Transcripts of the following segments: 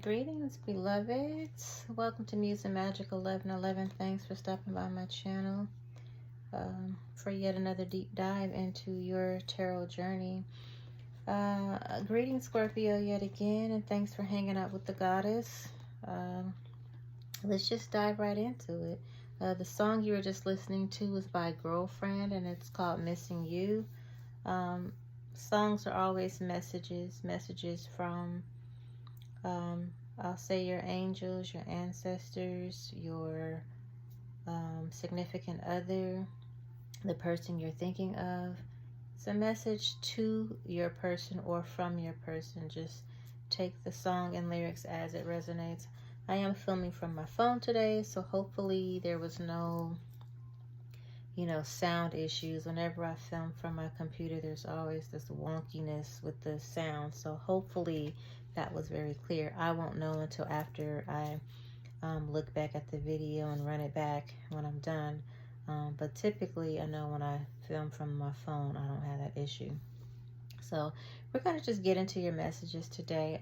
Greetings, beloveds. Welcome to Muse and Magic 1111. Thanks for stopping by my channel for yet another deep dive into your tarot journey. Greetings, Scorpio, yet again, and thanks for hanging out with the goddess. Let's just dive right into it. The song you were just listening to was by Girlfriend, and it's called Missing You. Songs are always messages from I'll say your angels, your ancestors, your significant other, the person you're thinking of. It's a message to your person or from your person. Just take the song and lyrics as it resonates. I am filming from my phone today, so hopefully there was no, sound issues. Whenever I film from my computer, there's always this wonkiness with the sound. So hopefully that was very clear. I won't know until after I look back at the video and run it back when I'm done. But typically, I know when I film from my phone, I don't have that issue. So we're going to just get into your messages today.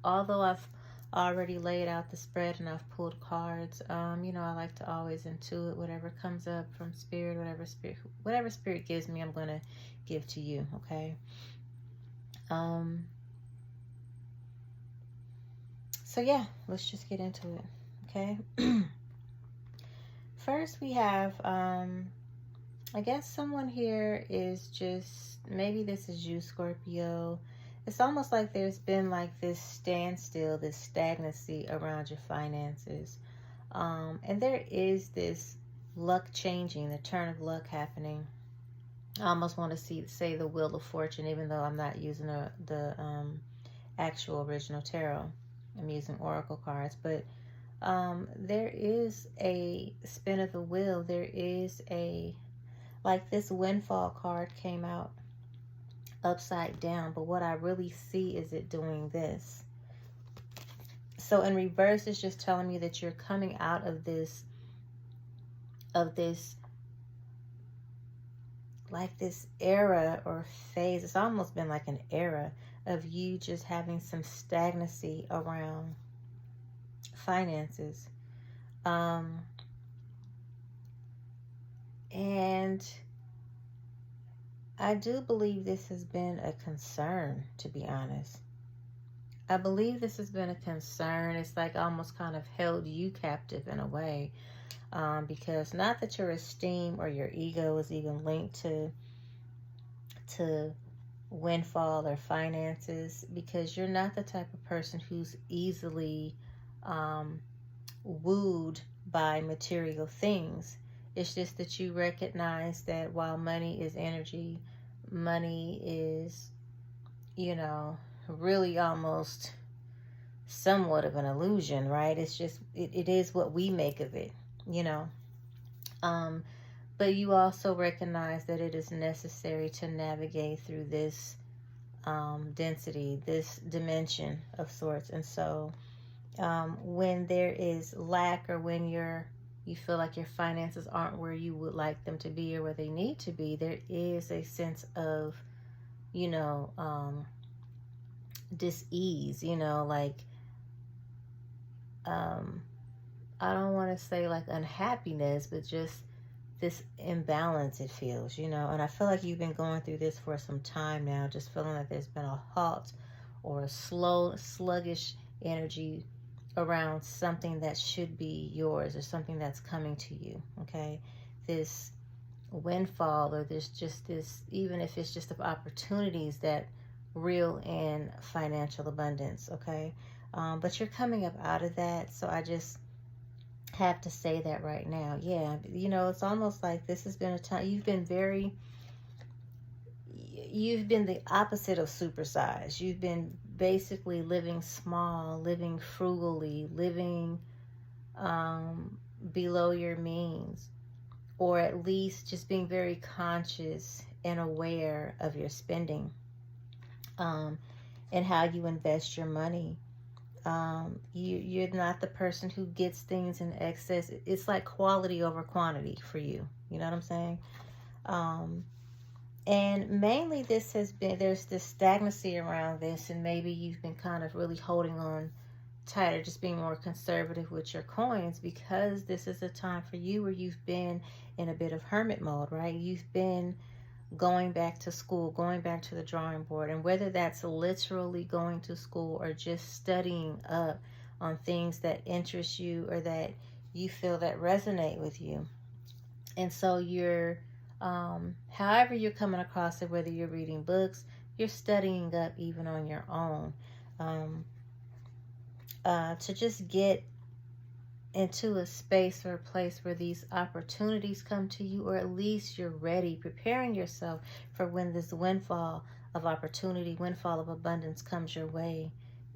Although I've already laid out the spread and I've pulled cards, I like to always intuit whatever comes up from spirit, whatever spirit gives me, I'm going to give to you, okay? So yeah, let's just get into it, okay? First we have, I guess someone here is just, maybe this is you, Scorpio. It's almost like there's been like this standstill, this stagnancy around your finances. And there is this luck changing, the turn of luck happening. I almost want to say the Wheel of Fortune, even though I'm not using the actual original tarot. I'm using oracle cards, but there is a spin of the wheel. There is like this windfall card came out upside down, but what I really see is it doing this. So in reverse, it's just telling me that you're coming out of this like this era or phase. It's almost been like an era of you just having some stagnancy around finances. And I do believe this has been a concern, to be honest. I believe this has been a concern. It's like almost kind of held you captive in a way. Because not that your esteem or your ego is even linked to windfall or finances, because you're not the type of person who's easily wooed by material things. It's just that you recognize that while money is energy, money is, really almost somewhat of an illusion, right? It's just, it is what we make of it, but you also recognize that it is necessary to navigate through this density, this dimension of sorts. And so when there is lack, or when you feel like your finances aren't where you would like them to be or where they need to be, there is a sense of, dis-ease, like, I don't want to say like unhappiness, but just this imbalance it feels, and I feel like you've been going through this for some time now, just feeling like there's been a halt or a sluggish energy around something that should be yours or something that's coming to you, okay? This windfall, or this, even if it's just of opportunities that reel in financial abundance, okay? But you're coming up out of that, so I just have to say that right now. Yeah, it's almost like this has been a time you've been the opposite of supersized. You've been basically living small, living frugally, living below your means, or at least just being very conscious and aware of your spending and how you invest your money. You're not the person who gets things in excess. It's like quality over quantity for you. You know what I'm saying? And mainly this has been, there's this stagnancy around this, and maybe you've been kind of really holding on tighter, just being more conservative with your coins, because this is a time for you where you've been in a bit of hermit mode, right? You've been going back to school, going back to the drawing board, and whether that's literally going to school or just studying up on things that interest you or that you feel that resonate with you. And so you're, however you're coming across it, whether you're reading books, you're studying up even on your own, to just get into a space or a place where these opportunities come to you, or at least you're ready, preparing yourself for when this windfall of opportunity, windfall of abundance comes your way.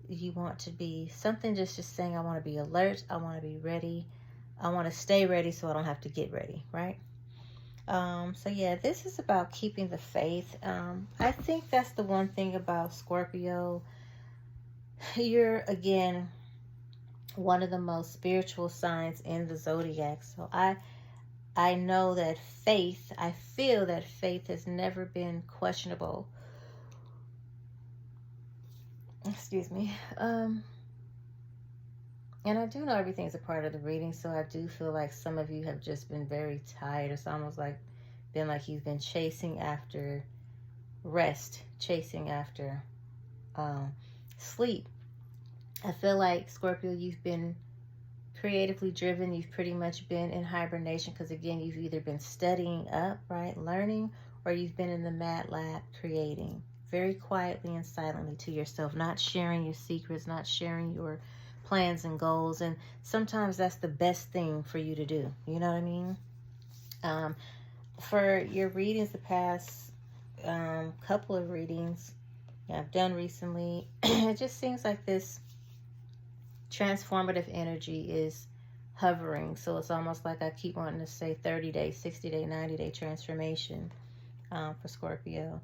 You want to be something just saying, I want to be alert, I want to be ready, I want to stay ready so I don't have to get ready, right? So yeah, this is about keeping the faith. I think that's the one thing about Scorpio. You're, again, one of the most spiritual signs in the zodiac. So I know that faith, I feel that faith has never been questionable. Excuse me. And I do know everything's a part of the reading, so I do feel like some of you have just been very tired. It's almost like been like you've been chasing after rest, chasing after sleep. I feel like, Scorpio, you've been creatively driven. You've pretty much been in hibernation because, again, you've either been studying up, right, learning, or you've been in the mad lab creating very quietly and silently to yourself, not sharing your secrets, not sharing your plans and goals. And sometimes that's the best thing for you to do. You know what I mean? For your readings, the past couple of readings I've done recently, it just seems like this transformative energy is hovering. So it's almost like I keep wanting to say 30-day, 60-day, 90-day transformation for Scorpio.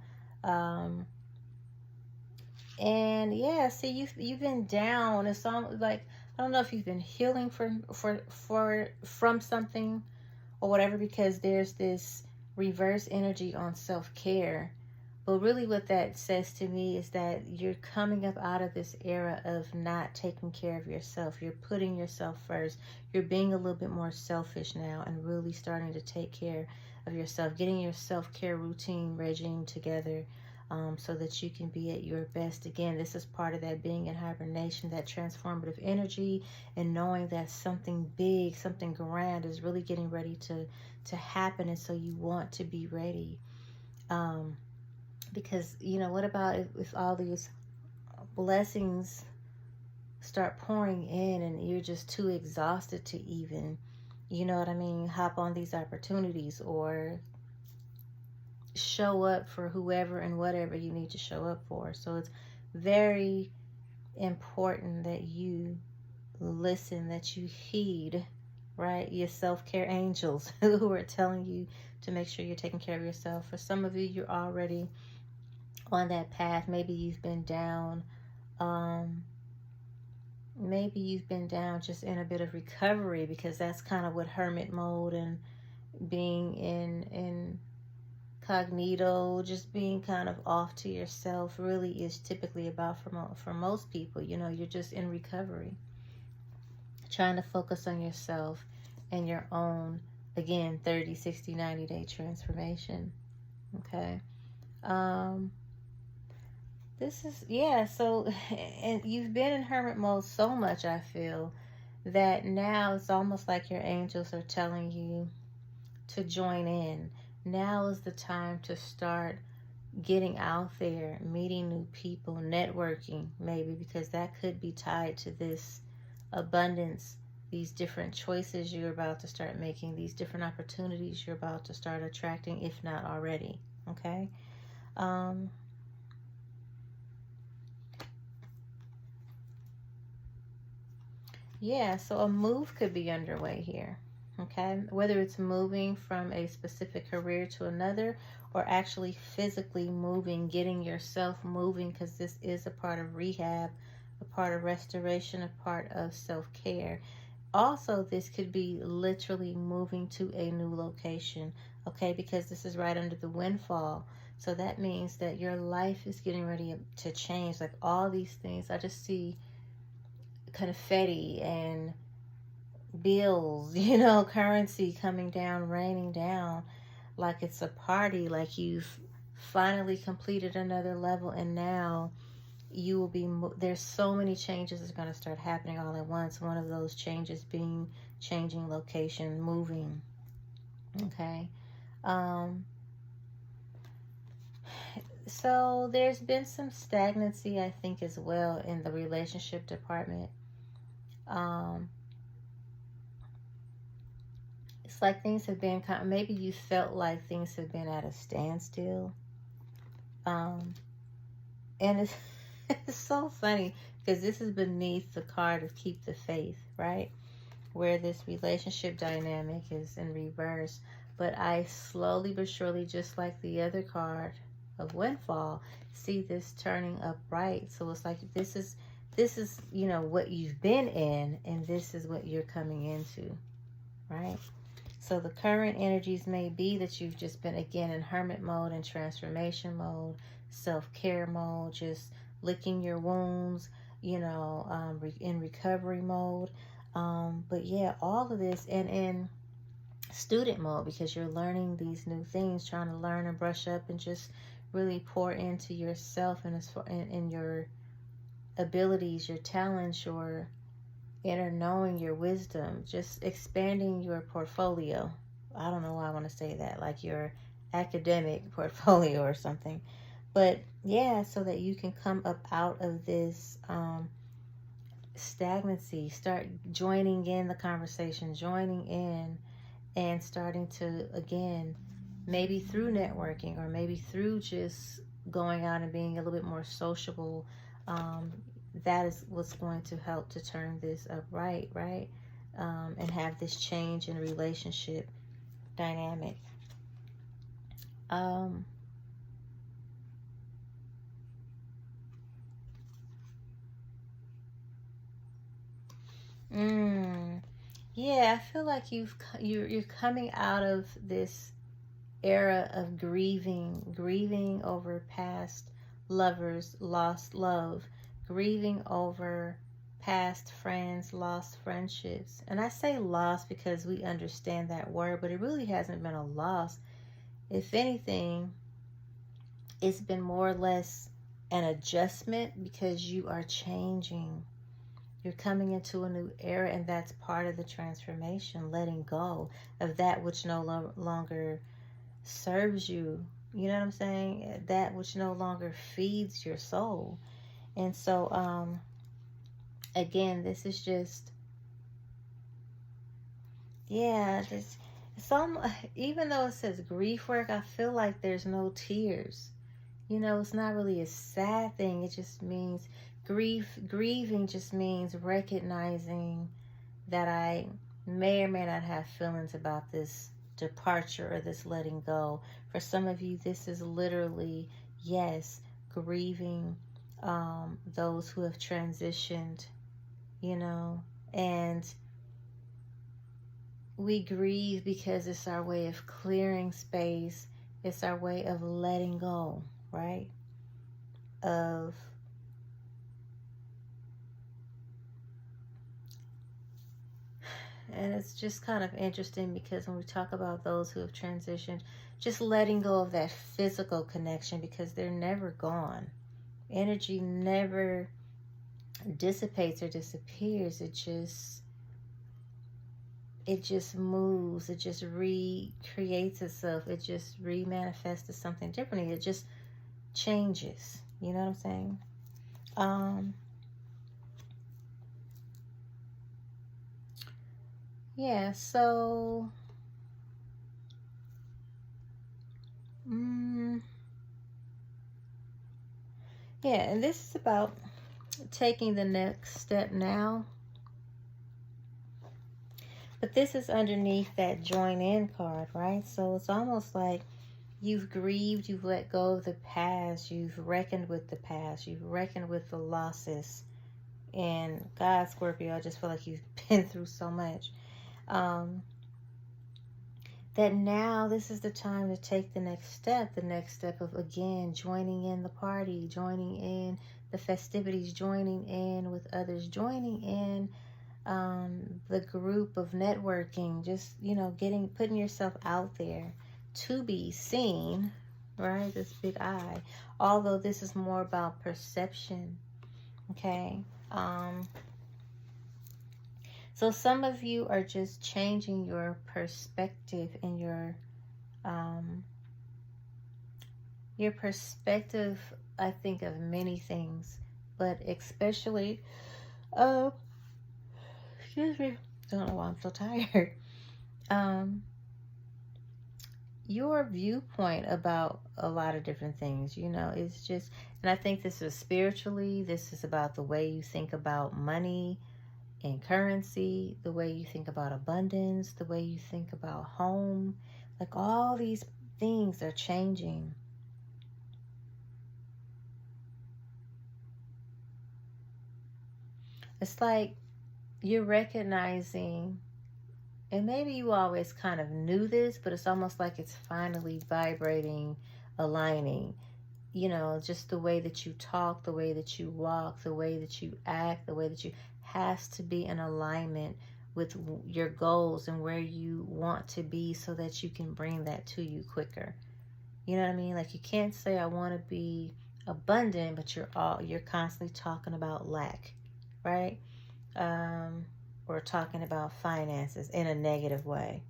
And yeah, see, you've been down. It's almost like, I don't know if you've been healing from something or whatever, because there's this reverse energy on self-care. But really what that says to me is that you're coming up out of this era of not taking care of yourself. You're putting yourself first. You're being a little bit more selfish now and really starting to take care of yourself, getting your self-care routine, regime together, so that you can be at your best. Again, this is part of that being in hibernation, that transformative energy, and knowing that something big, something grand is really getting ready to happen. And so you want to be ready. Because, you know, what about if all these blessings start pouring in and you're just too exhausted to even, you know what I mean, hop on these opportunities or show up for whoever and whatever you need to show up for. So it's very important that you listen, that you heed, right, your self-care angels who are telling you to make sure you're taking care of yourself. For some of you, you're already on that path. Maybe you've been down. Maybe you've been down just in a bit of recovery, because that's kind of what hermit mode and being in cognito, just being kind of off to yourself, really is typically about for most people. You know, you're just in recovery, trying to focus on yourself and your own, again, 30, 60, 90-day transformation. Okay. This is, yeah, so, and you've been in hermit mode so much, I feel, that now it's almost like your angels are telling you to join in. Now is the time to start getting out there, meeting new people, networking, maybe, because that could be tied to this abundance, these different choices you're about to start making, these different opportunities you're about to start attracting, if not already. Okay. Yeah, so a move could be underway here. Okay, whether it's moving from a specific career to another, or actually physically moving, getting yourself moving, because this is a part of rehab, a part of restoration, a part of self-care. Also, this could be literally moving to a new location, okay, because this is right under the windfall. So that means that your life is getting ready to change. Like all these things, I just see confetti and bills, you know, currency coming down, raining down, like it's a party, like you've finally completed another level, and now you will be, there's so many changes that's going to start happening all at once. One of those changes being changing location, moving. Okay. Um, so there's been some stagnancy, I think, as well in the relationship department. Um, it's like things have been kind of, maybe you felt like things have been at a standstill. Um, and it's, it's so funny because this is beneath the card of keep the faith, right? Where this relationship dynamic is in reverse. But I slowly but surely, just like the other card of windfall, see this turning upright. So it's like this is, you know, what you've been in, and this is what you're coming into, right? So the current energies may be that you've just been, again, in hermit mode and transformation mode, self-care mode, just licking your wounds, you know, in recovery mode. But yeah, all of this, and in student mode, because you're learning these new things, trying to learn and brush up and just really pour into yourself and in your abilities, your talents, your inner knowing, your wisdom, just expanding your portfolio. I don't know why I want to say that, like your academic portfolio or something. But yeah, so that you can come up out of this stagnancy, start joining in the conversation, joining in, and starting to, again, maybe through networking or maybe through just going out and being a little bit more sociable, that is what's going to help to turn this upright, right? And have this change in relationship dynamic. Um, yeah, I feel like you're coming out of this era of grieving over past lovers, lost love, grieving over past friends, lost friendships. And I say lost because we understand that word, but it really hasn't been a loss. If anything, it's been more or less an adjustment because you are changing. You're coming into a new era, and that's part of the transformation, letting go of that which no longer serves you. You know what I'm saying? That which no longer feeds your soul. And so, again, this is just, yeah, this, some, even though it says grief work, I feel like there's no tears. You know, it's not really a sad thing. It just means grieving just means recognizing that I may or may not have feelings about this departure or this letting go. For some of you, this is literally, yes, grieving those who have transitioned, you know, and we grieve because it's our way of clearing space. It's our way of letting go, right? And it's just kind of interesting because when we talk about those who have transitioned, just letting go of that physical connection, because they're never gone. Energy never dissipates or disappears. It just moves. It just recreates itself. It just remanifests as something different. It just changes. You know what I'm saying? Yeah, so yeah, and this is about taking the next step now. But this is underneath that join in card, right? So it's almost like you've grieved, you've let go of the past, you've reckoned with the past, you've reckoned with the losses. And God, Scorpio, I just feel like you've been through so much. That now this is the time to take the next step of, again, joining in the party, joining in the festivities, joining in with others, joining in the group of networking, just, you know, putting yourself out there to be seen, right? This big I. Although this is more about perception, okay? So some of you are just changing your perspective and your perspective, I think, of many things, but especially, excuse me, don't know why I'm so tired. Your viewpoint about a lot of different things, you know, it's just, and I think this is spiritually, this is about the way you think about money and currency, the way you think about abundance, the way you think about home, like all these things are changing. It's like you're recognizing, and maybe you always kind of knew this, but it's almost like it's finally vibrating, aligning. You know, just the way that you talk, the way that you walk, the way that you act, the way that you has to be in alignment with your goals and where you want to be so that you can bring that to you quicker. You know what I mean? Like, you can't say I want to be abundant, but you're constantly talking about lack, right? Or talking about finances in a negative way.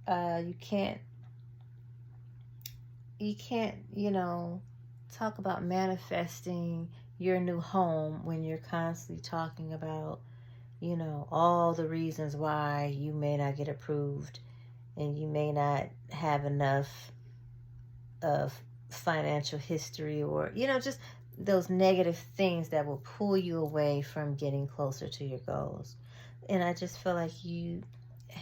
You can't, you know, talk about manifesting your new home when you're constantly talking about, you know, all the reasons why you may not get approved and you may not have enough of financial history, or, you know, just those negative things that will pull you away from getting closer to your goals. And I just feel like you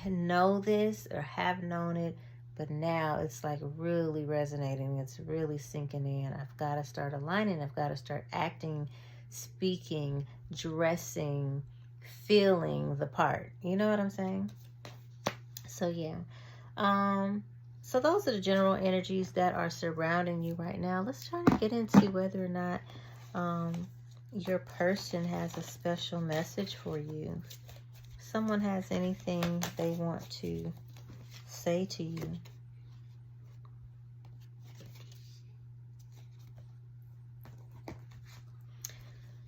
know this or have known it, but now it's like really resonating. It's really sinking in. I've got to start aligning. I've got to start acting, speaking, dressing, feeling the part. You know what I'm saying? So yeah. So those are the general energies that are surrounding you right now. Let's try to get into whether or not your person has a special message for you. Someone has anything they want to say to you.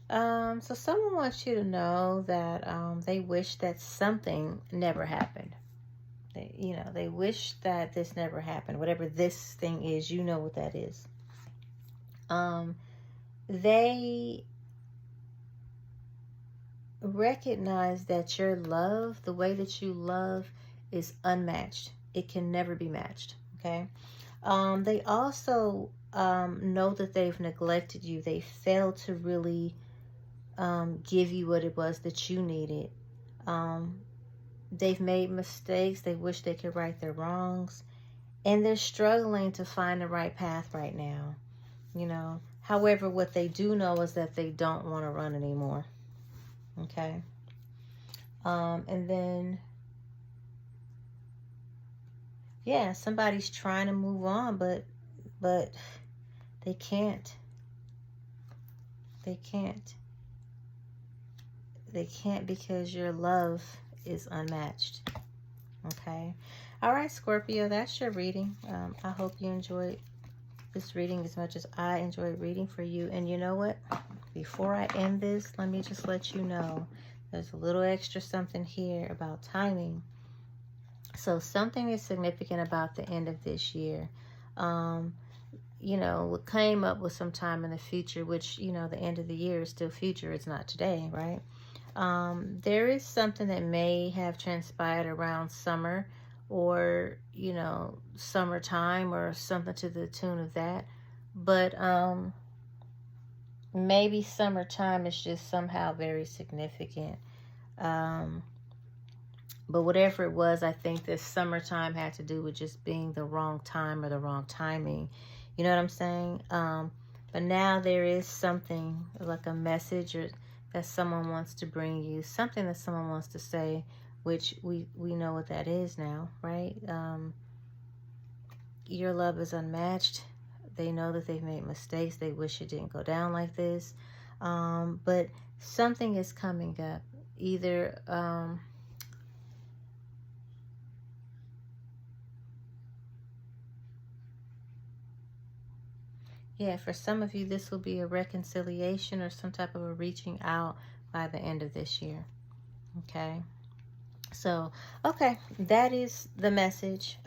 So someone wants you to know that they wish that something never happened. They wish that this never happened. Whatever this thing is, you know what that is. They recognize that your love, the way that you love, is unmatched. It can never be matched. Okay. They also know that they've neglected you. They failed to really give you what it was that you needed. They've made mistakes. They wish they could right their wrongs. And they're struggling to find the right path right now. You know. However, what they do know is that they don't want to run anymore. Okay. And then, yeah, somebody's trying to move on, but they can't. They can't. They can't because your love is unmatched. Okay. All right, Scorpio, that's your reading. I hope you enjoyed this reading as much as I enjoyed reading for you. And you know what? Before I end this, let me just let you know there's a little extra something here about timing. So something is significant about the end of this year. You know, it came up with some time in the future, which, you know, the end of the year is still future. It's not today, right? There is something that may have transpired around summer, or, you know, summertime, or something to the tune of that. But maybe summertime is just somehow very significant. But whatever it was, I think this summertime had to do with just being the wrong time or the wrong timing. You know what I'm saying? But now there is something like a message or that someone wants to bring you, something that someone wants to say, which we know what that is now, right? Your love is unmatched. They know that they've made mistakes. They wish it didn't go down like this. But something is coming up. Either yeah, for some of you, this will be a reconciliation or some type of a reaching out by the end of this year. Okay. So, okay, that is the message.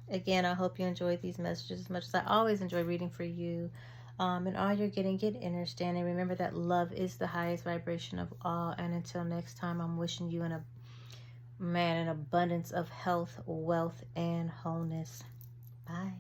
Again, I hope you enjoyed these messages as much as I always enjoy reading for you. And all you're getting, get understanding. Remember that love is the highest vibration of all. And until next time, I'm wishing you an abundance of health, wealth, and wholeness. Bye.